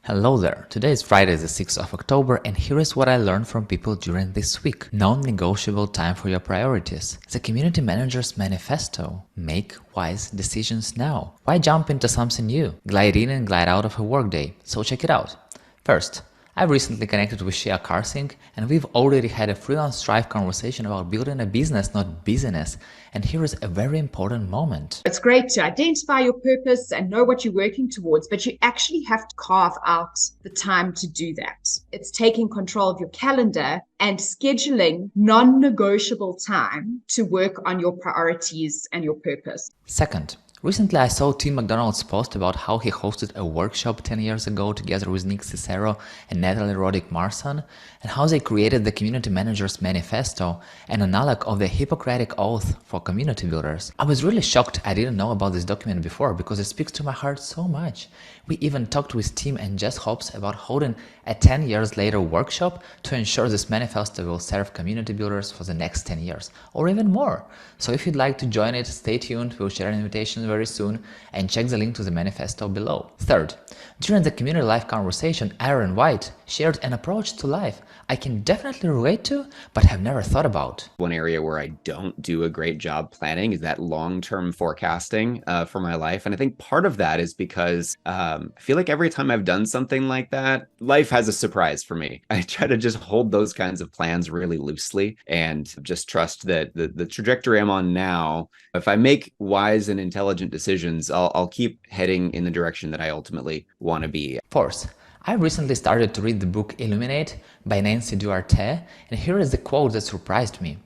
Hello there, today is Friday the 6th of October and here is what I learned from people during this week. Non-negotiable time for your priorities. The community manager's manifesto. Make wise decisions now. Why jump into something new? Glide in and glide out of a workday. So check it out. First, I recently connected with Shea Karssing and we've already had a freelance strive conversation about building a business, not business. And here is a very important moment. It's great to identify your purpose and know what you're working towards, but you actually have to carve out the time to do that. It's taking control of your calendar and scheduling non-negotiable time to work on your priorities and your purpose. Second, recently I saw Tim McDonald's post about how he hosted a workshop 10 years ago together with Nick Cicero and Natalie Roddick-Marson, and how they created the Community Manager's Manifesto, an analog of the Hippocratic Oath for community builders. I was really shocked I didn't know about this document before because it speaks to my heart so much. We even talked with Tim and Jess Hobbs about holding a 10 years later workshop to ensure this manifesto will serve community builders for the next 10 years, or even more. So if you'd like to join it, stay tuned, we'll share an invitation very soon, and check the link to the manifesto below. Third, during the community life conversation, Aaron White shared an approach to life I can definitely relate to, but have never thought about. One area where I don't do a great job planning is that long-term forecasting for my life. And I think part of that is because I feel like every time I've done something like that, life has a surprise for me. I try to just hold those kinds of plans really loosely and just trust that the trajectory I'm on now, if I make wise and intelligent decisions, I'll keep heading in the direction that I ultimately want to be. Fourth, I recently started to read the book Illuminate by Nancy Duarte, and here is the quote that surprised me.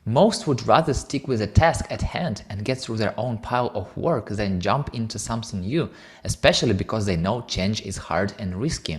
Most would rather stick with the task at hand and get through their own pile of work than jump into something new, especially because they know change is hard and risky.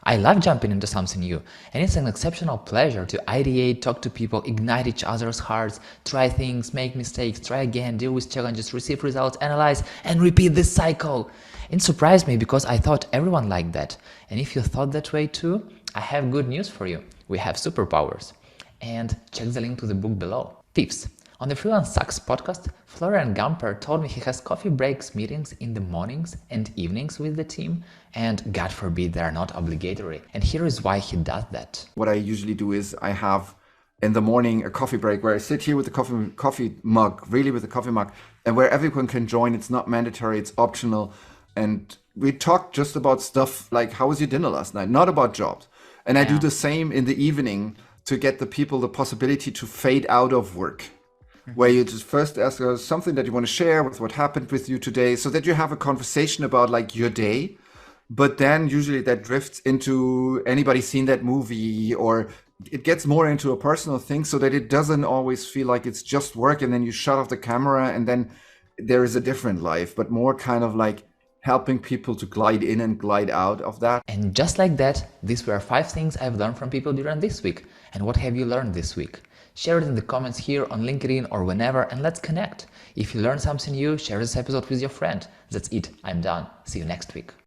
I love jumping into something new, and it's an exceptional pleasure to ideate, talk to people, ignite each other's hearts, try things, make mistakes, try again, deal with challenges, receive results, analyze, and repeat this cycle. It surprised me because I thought everyone liked that, and if you thought that way too, I have good news for you. We have superpowers. And check the link to the book below. Fifth, on the Freelance Sucks podcast, Florian Gamper told me he has coffee breaks meetings in the mornings and evenings with the team, and God forbid they are not obligatory. And here is why he does that. What I usually do is I have in the morning a coffee break where I sit here with the coffee mug, really with the coffee mug, and where everyone can join. It's not mandatory, it's optional. And we talk just about stuff like, how was your dinner last night? Not about jobs. And I do the same in the evening to get the people the possibility to fade out of work, where you just first ask something that you want to share with what happened with you today, so that you have a conversation about like your day. But then usually that drifts into anybody seen that movie, or it gets more into a personal thing, so that it doesn't always feel like it's just work and then you shut off the camera and then there is a different life, but more kind of like helping people to glide in and glide out of that. And just like that, these were 5 things I've learned from people during this week. And what have you learned this week? Share it in the comments here on LinkedIn or whenever, and let's connect. If you learned something new, share this episode with your friend. That's it. I'm done. See you next week.